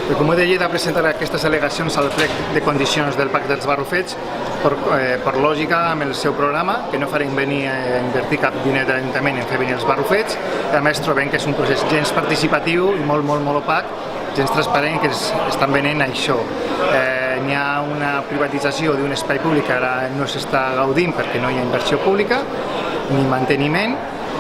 El Comú de Lleida presentarà aquestes al·legacions al plec de condicions del Pacte dels Barrufets per lògica amb el seu programa, que no farem venir a invertir cap diner de l'Ajuntament en fer venir els barrufets, i a més trobem que és un procés gens participatiu i molt opac, gens transparent, que estan venent això. N'hi ha una privatització d'un espai públic que ara no s'està gaudint perquè no hi ha inversió pública ni manteniment,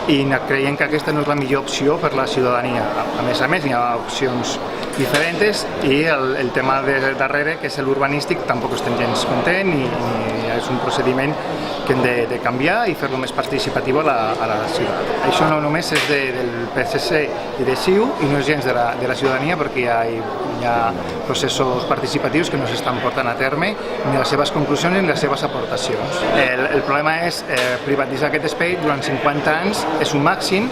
i creiem que aquesta no és la millor opció per la ciutadania. A més, hi ha opcions diferents i el tema de darrere, que és l'urbanístic, tampoc estem gens content i és un procediment que hem de canviar i fer-lo més participatiu a la ciutat. Això no només és del PSC i de CiU i no és gens de la ciutadania, perquè hi ha processos participatius que no s'estan portant a terme ni les seves conclusions ni les seves aportacions. El problema és privatitzar aquest espai durant 50 anys, és un màxim,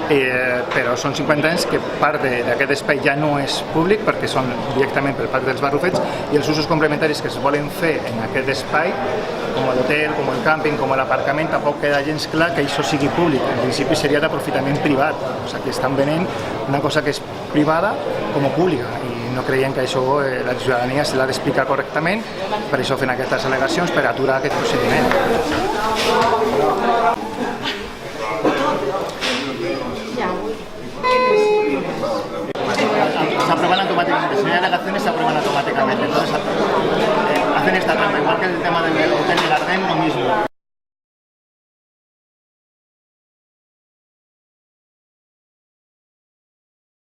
però són 50 anys que part d'aquest espai ja no és públic perquè són directament pel Pacte dels Barrufets, i els usos complementaris que es volen fer en aquest espai, com l'hotel, com el càmping, com l'aparcament, tampoc queda gens clar que això sigui públic. En principi seria d'aprofitament privat, o sigui que estan venent una cosa que és privada com a pública, i no creiem que això la ciutadania se l'ha d'explicar correctament, per això fem aquestes al·legacions per aturar aquest procediment. Se aprueban automáticamente, si no hay alegaciones se aprueban automáticamente, entonces hacen esta trampa, igual que el tema del hotel de Gardén, lo mismo.